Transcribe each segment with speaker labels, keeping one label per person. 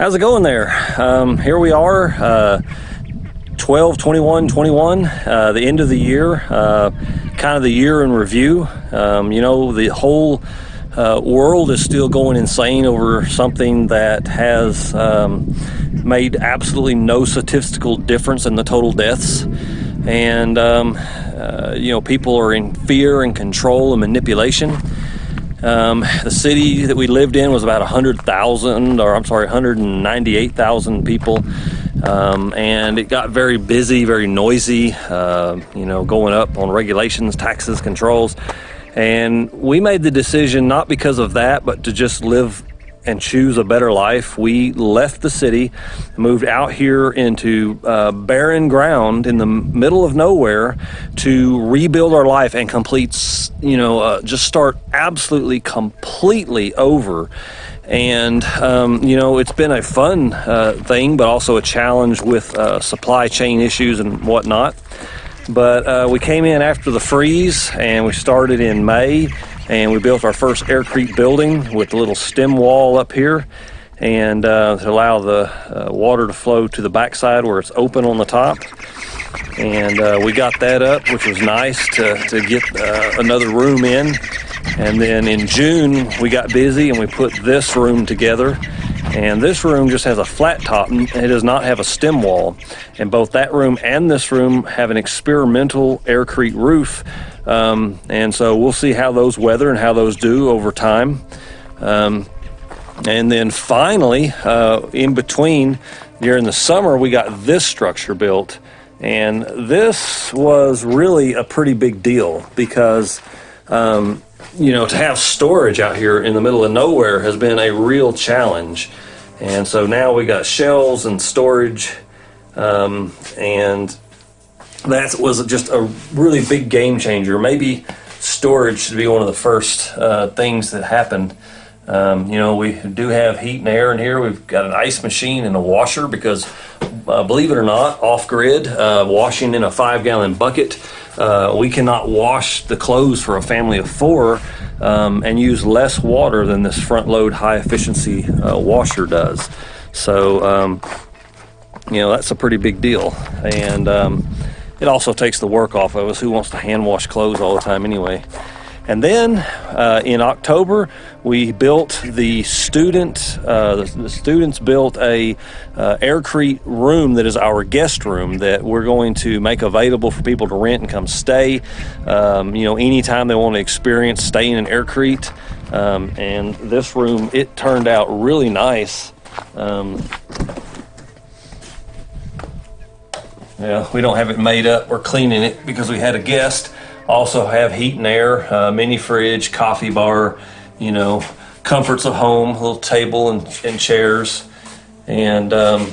Speaker 1: How's it going there? Here we are, 12/21/21, the end of the year, kind of the year in review. The whole world is still going insane over something that has made absolutely no statistical difference in the total deaths. And, people are in fear and control and manipulation. The city that we lived in was about 198,000 people. And it got very busy, very noisy, going up on regulations, taxes, controls. And we made the decision, not because of that, but to just live and choose a better life. We left the city, moved out here into barren ground in the middle of nowhere to rebuild our life and complete, just start absolutely completely over. And, it's been a fun thing, but also a challenge with supply chain issues and whatnot. But we came in after the freeze and we started in May. And we built our first AirCrete building with a little stem wall up here, and to allow the water to flow to the backside where it's open on the top. And we got that up, which was nice to get another room in. And then in June, we got busy and we put this room together. And this room just has a flat top, and it does not have a stem wall. And both that room and this room have an experimental AirCrete roof. And so we'll see how those weather and how those do over time. And then finally, in between, during the summer, we got this structure built. And this was really a pretty big deal because, to have storage out here in the middle of nowhere has been a real challenge. And so now we got shelves and storage, and that was just a really big game changer. Maybe storage should be one of the first things that happened. We do have heat and air in here. We've got an ice machine and a washer because, believe it or not, off-grid, washing in a 5-gallon bucket, we cannot wash the clothes for a family of 4 and use less water than this front-load high-efficiency washer does. So, that's a pretty big deal. And it also takes the work off of us. Who wants to hand wash clothes all the time anyway? And then in October, we built the students built a AirCrete room that is our guest room that we're going to make available for people to rent and come stay. Anytime they want to experience staying in AirCrete. And this room, it turned out really nice. We don't have it made up. We're cleaning it because we had a guest. Also have heat and air, mini fridge, coffee bar, comforts of home, a little table and chairs, and a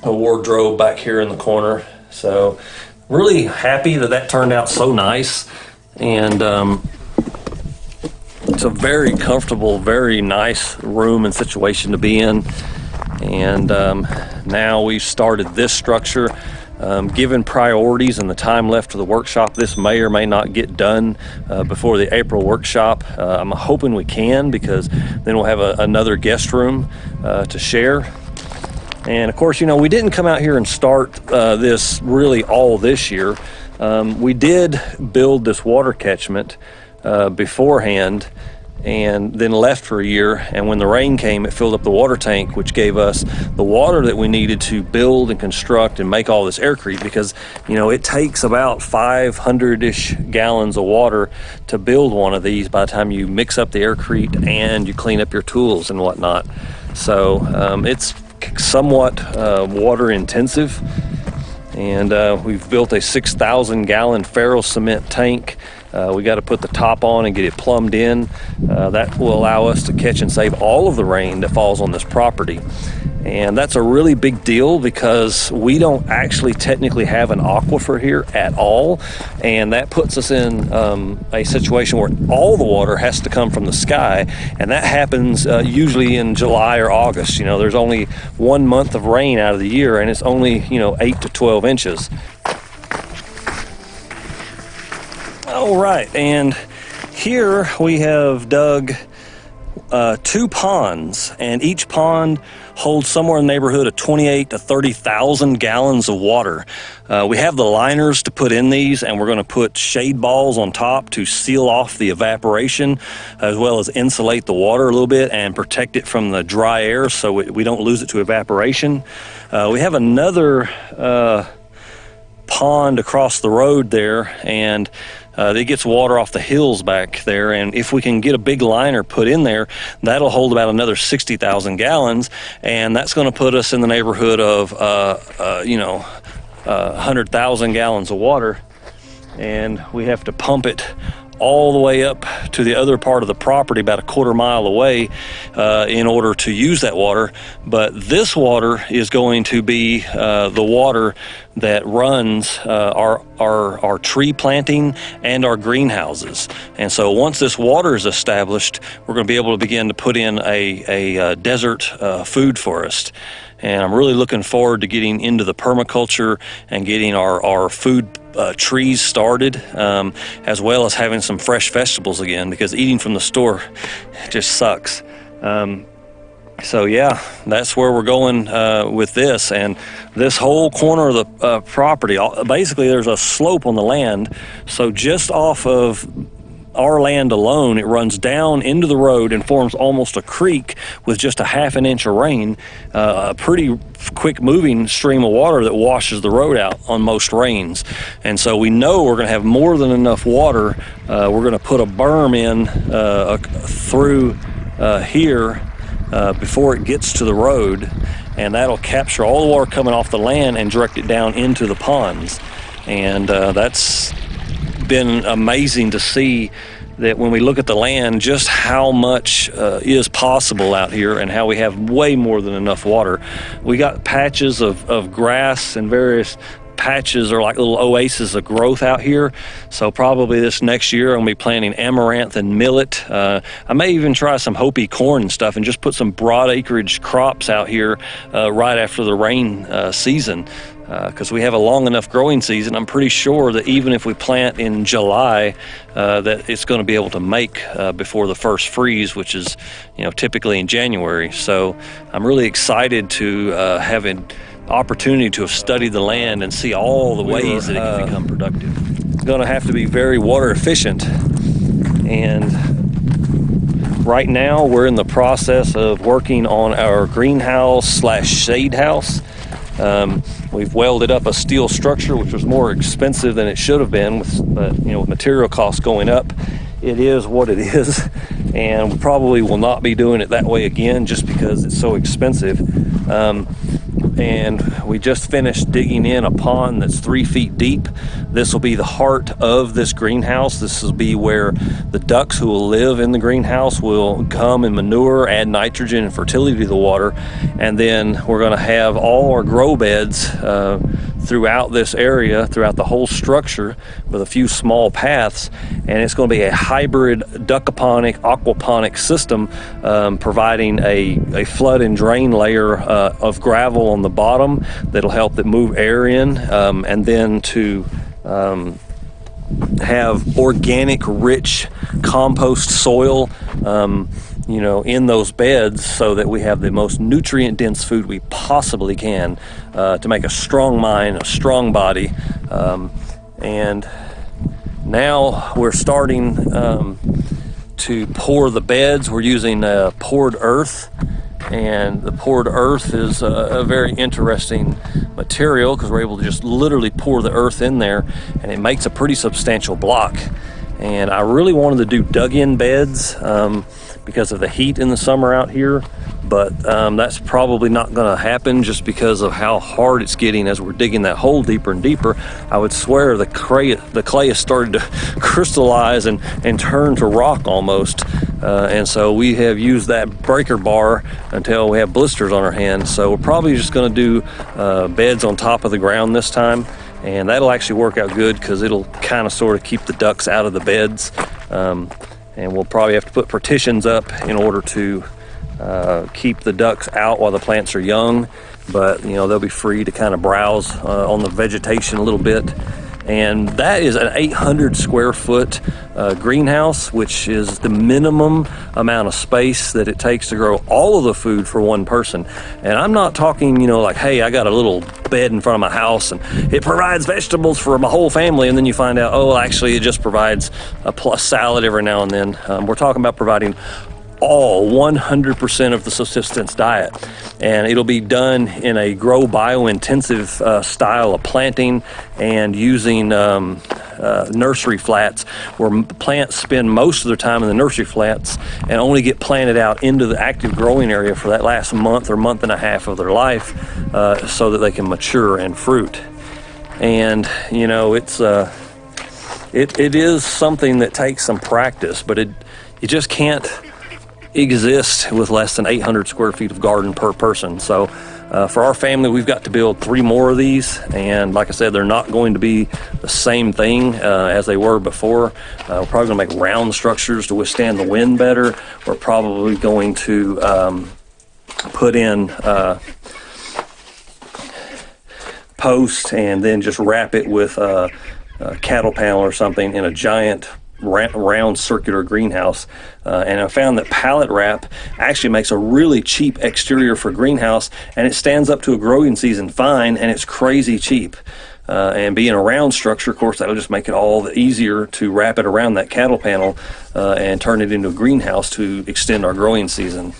Speaker 1: wardrobe back here in the corner. So really happy that turned out so nice. And it's a very comfortable, very nice room and situation to be in. And now we've started this structure. Given priorities and the time left for the workshop, this may or may not get done before the April workshop. I'm hoping we can, because then we'll have another guest room to share. And of course, we didn't come out here and start this really all this year. We did build this water catchment beforehand, and then left for a year. And when the rain came, it filled up the water tank, which gave us the water that we needed to build and construct and make all this AirCrete, because it takes about 500-ish gallons of water to build one of these by the time you mix up the AirCrete and you clean up your tools and whatnot. So it's somewhat water intensive. And we've built a 6,000-gallon Ferro cement tank. We got to put the top on and get it plumbed in. That will allow us to catch and save all of the rain that falls on this property. And that's a really big deal because we don't actually technically have an aquifer here at all. And that puts us in a situation where all the water has to come from the sky. And that happens usually in July or August. There's only 1 month of rain out of the year, and it's only, 8 to 12 inches. All right, and here we have dug 2 ponds, and each pond holds somewhere in the neighborhood of 28 to 30,000 gallons of water. We have the liners to put in these, and we're going to put shade balls on top to seal off the evaporation, as well as insulate the water a little bit and protect it from the dry air so we don't lose it to evaporation. We have another pond across the road there, and it gets water off the hills back there, and if we can get a big liner put in there, that'll hold about another 60,000 gallons, and that's going to put us in the neighborhood of 100,000 gallons of water. And we have to pump it all the way up to the other part of the property, about a quarter mile away, in order to use that water. But this water is going to be the water that runs our tree planting and our greenhouses. And so once this water is established, we're going to be able to begin to put in a desert food forest. And I'm really looking forward to getting into the permaculture and getting our food trees started, as well as having some fresh vegetables again, because eating from the store just sucks. So yeah, that's where we're going with this. And this whole corner of the property, basically there's a slope on the land, so just off of our land alone, it runs down into the road and forms almost a creek with just a half an inch of rain, a pretty quick moving stream of water that washes the road out on most rains. And so we know we're going to have more than enough water. We're going to put a berm in through here before it gets to the road, and that'll capture all the water coming off the land and direct it down into the ponds. And that's been amazing to see, that when we look at the land, just how much is possible out here and how we have way more than enough water. We got patches of grass, and various patches are like little oases of growth out here. So probably this next year I'm gonna be planting amaranth and millet. I may even try some Hopi corn and stuff, and just put some broad acreage crops out here right after the rain season. Because we have a long enough growing season. I'm pretty sure that even if we plant in July, that it's going to be able to make before the first freeze, which is, typically in January. So I'm really excited to have an opportunity to have studied the land and see all the ways that it can become productive. It's going to have to be very water efficient, and right now we're in the process of working on our greenhouse / shade house. We've welded up a steel structure, which was more expensive than it should have been, with material costs going up. It is what it is, and we probably will not be doing it that way again, just because it's so expensive. And we just finished digging in a pond that's 3 feet deep. This will be the heart of this greenhouse. This will be where the ducks who will live in the greenhouse will come and manure, add nitrogen and fertility to the water. And then we're going to have all our grow beds throughout this area, throughout the whole structure, with a few small paths. And it's going to be a hybrid duckaponic, aquaponic system, providing a flood and drain layer of gravel on the bottom that'll help that move air in, and then to have organic, rich compost soil in those beds, so that we have the most nutrient dense food we possibly can, to make a strong mind, a strong body. And now we're starting to pour the beds. We're using poured earth, and the poured earth is a very interesting material, because we're able to just literally pour the earth in there, and it makes a pretty substantial block. And I really wanted to do dug-in beds because of the heat in the summer out here, but that's probably not going to happen, just because of how hard it's getting as we're digging that hole deeper and deeper. I would swear the clay has started to crystallize and turn to rock almost, and so we have used that breaker bar until we have blisters on our hands. So we're probably just going to do beds on top of the ground this time, and that'll actually work out good, because it'll kind of sort of keep the ducks out of the beds. And we'll probably have to put partitions up in order to keep the ducks out while the plants are young, but they'll be free to kind of browse on the vegetation a little bit. And that is an 800 square foot greenhouse, which is the minimum amount of space that it takes to grow all of the food for one person. And I'm not talking, you know, like, hey, I got a little bed in front of my house and it provides vegetables for my whole family, and then you find out, oh, actually it just provides a plus salad every now and then. We're talking about providing all 100% of the subsistence diet, and it'll be done in a grow biointensive style of planting and using nursery flats, where plants spend most of their time in the nursery flats and only get planted out into the active growing area for that last month or month and a half of their life, so that they can mature and fruit. And you know, it's it is something that takes some practice, but you just can't exist with less than 800 square feet of garden per person. So for our family, we've got to build 3 more of these, and like I said, they're not going to be the same thing as they were before. We're probably going to make round structures to withstand the wind better. We're probably going to put in posts and then just wrap it with a cattle panel or something in a giant round circular greenhouse. And I found that pallet wrap actually makes a really cheap exterior for greenhouse, and it stands up to a growing season fine, and it's crazy cheap. And being a round structure, of course, that'll just make it all the easier to wrap it around that cattle panel and turn it into a greenhouse to extend our growing season.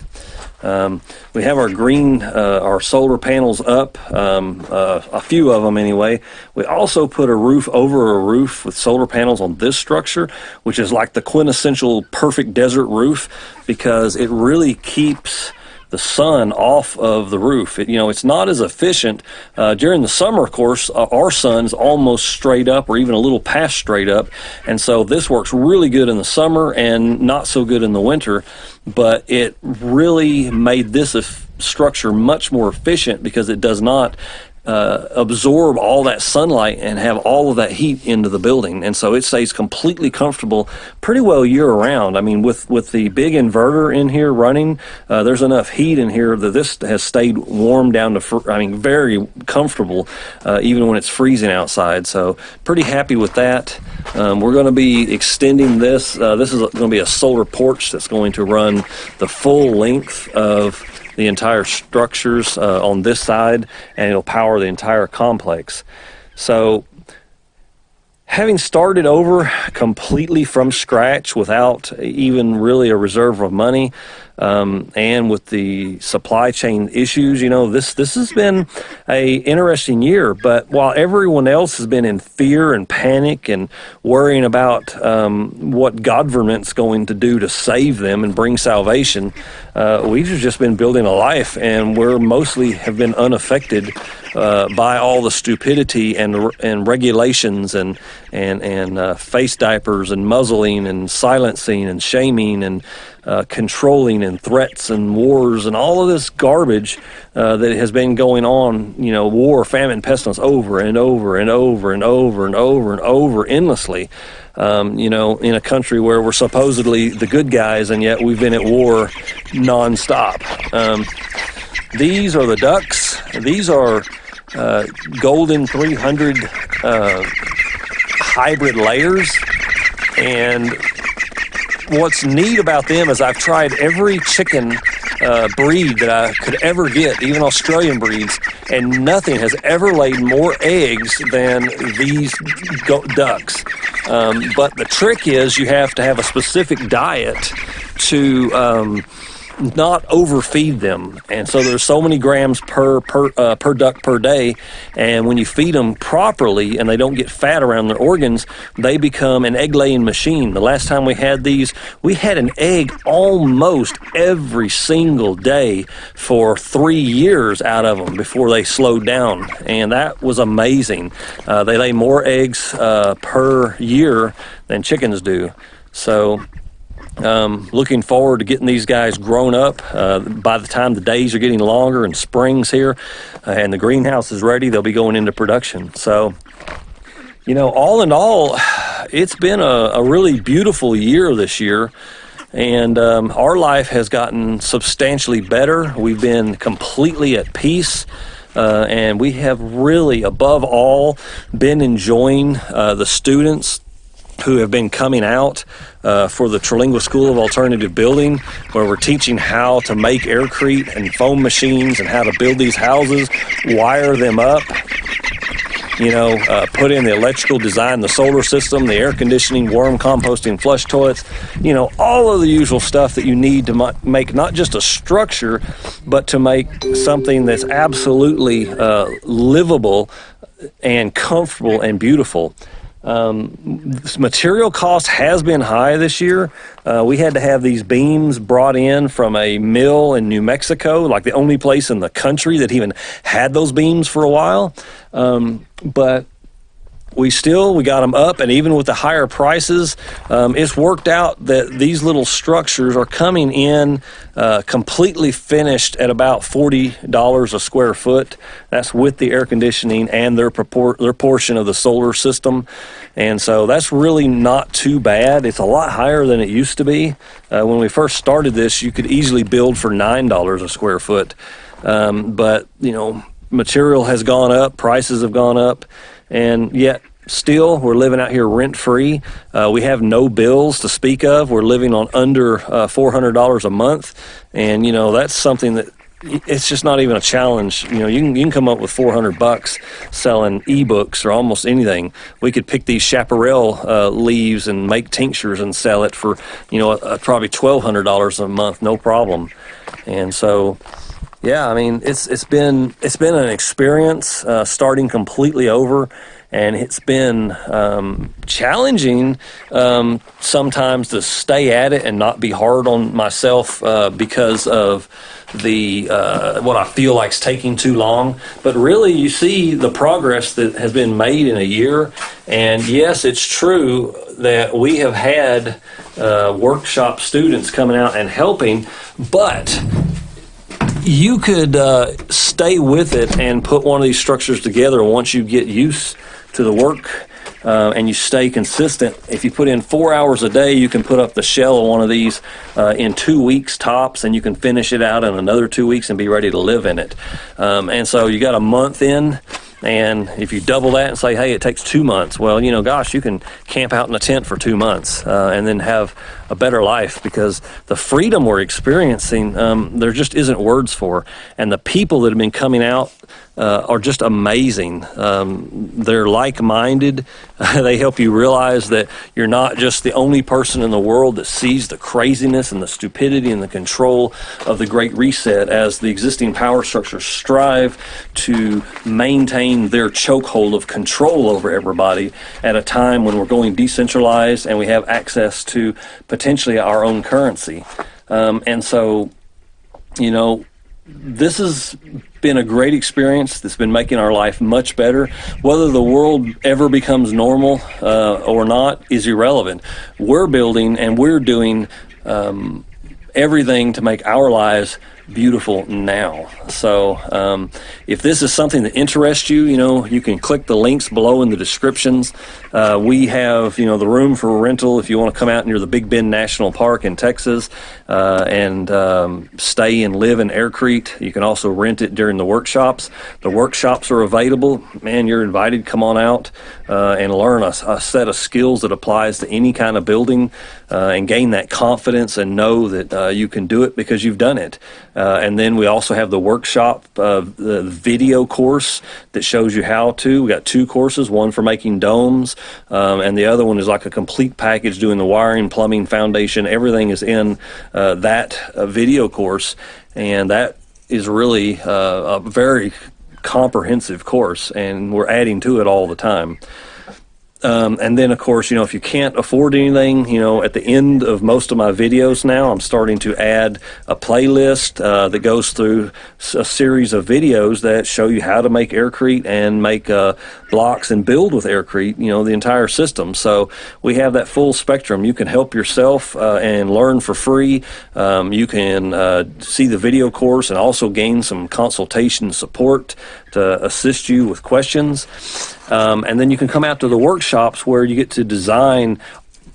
Speaker 1: We have our solar panels up, a few of them anyway. We also put a roof over a roof with solar panels on this structure, which is like the quintessential perfect desert roof, because it really keeps the sun off of the roof. It's not as efficient. During the summer, of course, our sun's almost straight up or even a little past straight up. And so this works really good in the summer and not so good in the winter. But it really made this structure much more efficient because it does not absorb all that sunlight and have all of that heat into the building, and so it stays completely comfortable pretty well year round. I mean, with the big inverter in here running, there's enough heat in here that this has stayed warm down to very comfortable even when it's freezing outside. So pretty happy with that. We're going to be extending this. This is going to be a solar porch that's going to run the full length of the entire structures on this side, and it'll power the entire complex. So having started over completely from scratch without even really a reserve of money, and with the supply chain issues, this has been a interesting year. But while everyone else has been in fear and panic and worrying about what government's going to do to save them and bring salvation, we've just been building a life, and we're mostly have been unaffected by all the stupidity and regulations and face diapers and muzzling and silencing and shaming and controlling and threats and wars and all of this garbage that has been going on, war, famine, pestilence over and over and over and over and over and over endlessly, in a country where we're supposedly the good guys, and yet we've been at war nonstop. These are the ducks. These are golden 300 hybrid layers, and what's neat about them is I've tried every chicken breed that I could ever get, even Australian breeds, and nothing has ever laid more eggs than these ducks. But the trick is you have to have a specific diet to not overfeed them, and so there's so many grams per duck per day, and when you feed them properly and they don't get fat around their organs, they become an egg laying machine. The last time we had these, we had an egg almost every single day for 3 years out of them before they slowed down, and that was amazing. They lay more eggs per year than chickens do. So looking forward to getting these guys grown up. By the time the days are getting longer and spring's here and the greenhouse is ready, they'll be going into production. So, all in all, it's been a really beautiful year this year, and our life has gotten substantially better. We've been completely at peace. and we have really, above all, been enjoying the students who have been coming out for the Terlingua School of Alternative Building, where we're teaching how to make AirCrete and foam machines and how to build these houses, wire them up, put in the electrical design, the solar system, the air conditioning, worm composting, flush toilets, all of the usual stuff that you need to make not just a structure, but to make something that's absolutely livable and comfortable and beautiful. Material cost has been high this year. We had to have these beams brought in from a mill in New Mexico, like the only place in the country that even had those beams for a while. But we got them up, and even with the higher prices, it's worked out that these little structures are coming in completely finished at about $40 a square foot. That's with the air conditioning and their portion of the solar system. And so that's really not too bad. It's a lot higher than it used to be. When we first started this, you could easily build for $9 a square foot. But, material has gone up, prices have gone up, and yet still we're living out here rent-free. We have no bills to speak of. We're living on under $400 a month, and that's something that it's just not even a challenge. You can come up with $400 selling ebooks or almost anything. We could pick these chaparral leaves and make tinctures and sell it for probably $1,200 a month, no problem. And so yeah, it's been an experience starting completely over, and it's been challenging sometimes to stay at it and not be hard on myself because of the what I feel like is taking too long. But really, you see the progress that has been made in a year, and yes, it's true that we have had workshop students coming out and helping, but you could stay with it and put one of these structures together once you get used to the work and you stay consistent. If you put in 4 hours a day, you can put up the shell of one of these in 2 weeks tops, and you can finish it out in another 2 weeks and be ready to live in it. And so you got a month in, and if you double that and say, hey, it takes 2 months, well, gosh, you can camp out in a tent for 2 months and then have a better life, because the freedom we're experiencing, there just isn't words for. And the people that have been coming out are just amazing. They're like-minded. They help you realize that you're not just the only person in the world that sees the craziness and the stupidity and the control of the Great Reset, as the existing power structures strive to maintain their chokehold of control over everybody at a time when we're going decentralized and we have access to potentially our own currency. And so, this has been a great experience that's been making our life much better. Whether the world ever becomes normal or not is irrelevant. We're building and we're doing everything to make our lives beautiful now. So if this is something that interests you, you can click the links below in the descriptions. We have, the room for rental if you want to come out near the Big Bend National Park in Texas and stay and live in AirCrete. You can also rent it during the workshops. The workshops are available. Man, you're invited. Come on out and learn a set of skills that applies to any kind of building and gain that confidence and know that you can do it because you've done it. And then we also have the workshop, the video course that shows you how to. We got 2 courses, one for making domes, and the other one is like a complete package doing the wiring, plumbing, foundation. Everything is in that video course, and that is really a very comprehensive course, and we're adding to it all the time. And then, of course, if you can't afford anything, at the end of most of my videos now, I'm starting to add a playlist that goes through a series of videos that show you how to make AirCrete and make blocks and build with AirCrete, the entire system. So we have that full spectrum. You can help yourself and learn for free. You can see the video course and also gain some consultation support to assist you with questions. And then you can come out to the workshops where you get to design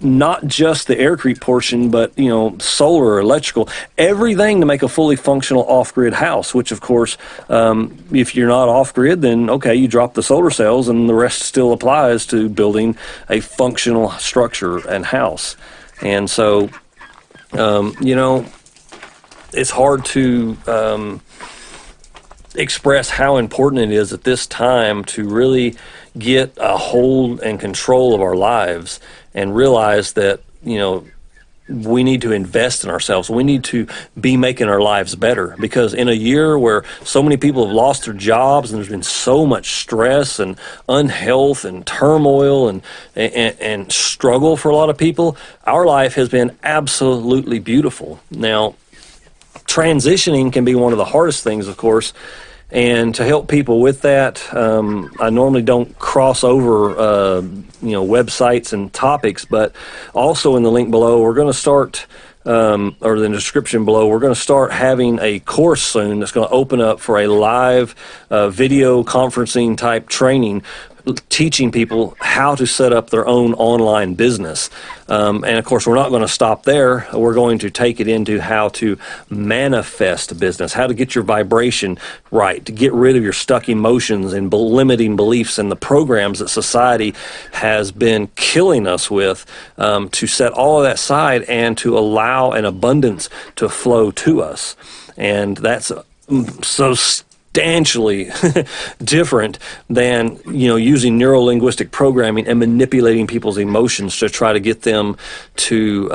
Speaker 1: not just the AirCrete portion, but, you know, solar, electrical, everything to make a fully functional off-grid house, which of course, if you're not off-grid, then okay, you drop the solar cells and the rest still applies to building a functional structure and house. And so, you know, it's hard to express how important it is at this time to really get a hold and control of our lives and realize that, you know, we need to invest in ourselves. We need to be making our lives better, because in a year where so many people have lost their jobs and there's been so much stress and unhealth and turmoil and struggle for a lot of people, our life has been absolutely beautiful. Now, transitioning can be one of the hardest things, of course, and to help people with that, I normally don't cross over, you know, websites and topics, but also in the link below, we're going to start, or the description below, we're going to start having a course soon that's going to open up for a live video conferencing type training, teaching people how to set up their own online business. And of course, we're not going to stop there. We're going to take it into how to manifest a business, how to get your vibration right, to get rid of your stuck emotions and limiting beliefs and the programs that society has been killing us with, to set all of that aside and to allow an abundance to flow to us. And that's so substantially different than, you know, using neuro-linguistic programming and manipulating people's emotions to try to get them to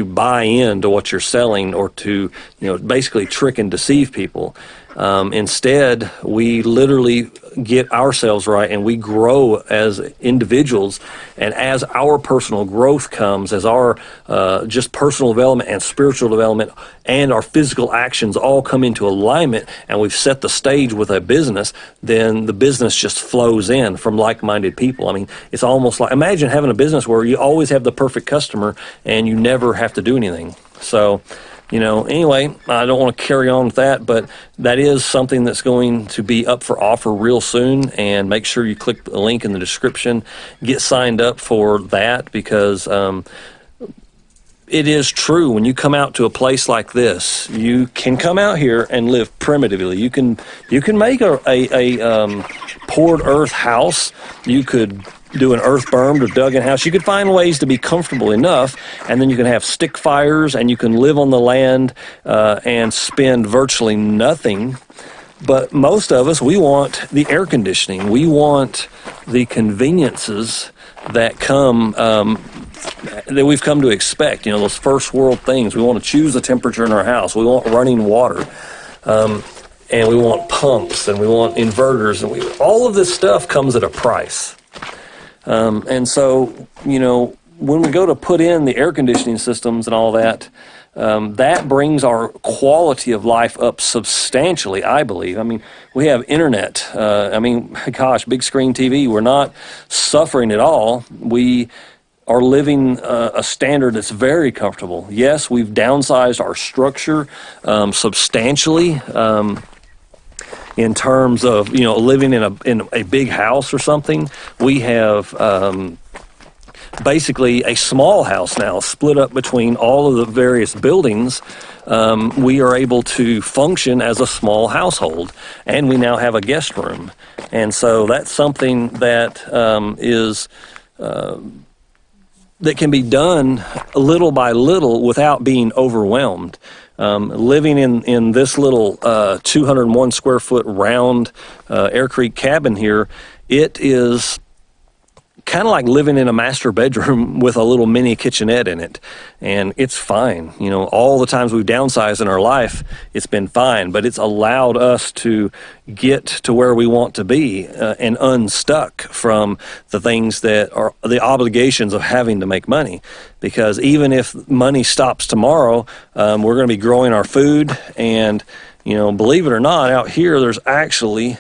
Speaker 1: buy into what you're selling, or to, you know, basically trick and deceive people. Instead, we literally get ourselves right and we grow as individuals. And as our personal growth comes, as our just personal development and spiritual development and our physical actions all come into alignment, and we've set the stage with a business, then the business just flows in from like-minded people. I mean, it's almost like, imagine having a business where you always have the perfect customer and you never have to do anything. So, you know, anyway, I don't want to carry on with that, but that is something that's going to be up for offer real soon, and make sure you click the link in the description, get signed up for that, because it is true, when you come out to a place like this, you can come out here and live primitively. You can make a poured earth house. You could do an earth bermed or dug in house. You could find ways to be comfortable enough, and then you can have stick fires and you can live on the land and spend virtually nothing. But most of us, we want the air conditioning. We want the conveniences that come, that we've come to expect, you know, those first world things. We want to choose the temperature in our house. We want running water. And we want pumps, and we want inverters, and all of this stuff comes at a price. And so, you know, when we go to put in the air conditioning systems and all that, that brings our quality of life up substantially, I believe. I mean, we have internet. I mean, gosh, big screen TV. We're not suffering at all. We are living a standard that's very comfortable. Yes, we've downsized our structure substantially. In terms of, you know, living in a big house or something, we have basically a small house now split up between all of the various buildings. We are able to function as a small household, and we now have a guest room. And so that's something that is that can be done little by little without being overwhelmed. Living in this little 201 square foot round AirCrete cabin here, it is kind of like living in a master bedroom with a little mini kitchenette in it, and it's fine. You know, all the times we've downsized in our life, it's been fine, but it's allowed us to get to where we want to be and unstuck from the things that are the obligations of having to make money. Because even if money stops tomorrow, we're going to be growing our food, and, you know, believe it or not, out here there's actually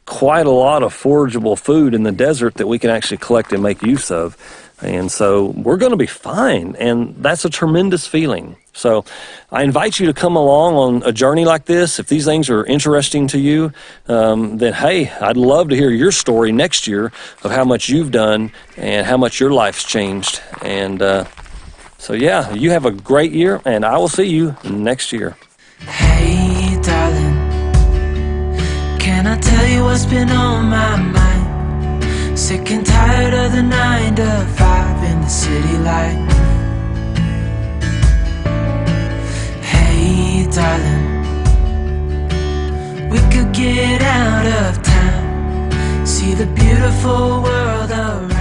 Speaker 1: quite a lot of forageable food in the desert that we can actually collect and make use of. And so we're going to be fine, and that's a tremendous feeling. So I invite you to come along on a journey like this. If these things are interesting to you, then hey, I'd love to hear your story next year of how much you've done and how much your life's changed. And so yeah, you have a great year, and I will see you next year.
Speaker 2: Hey darling, can I tell you what's been on my mind? Sick and tired of the 9 to 5 in the city light. Hey darling, we could get out of town, see the beautiful world around.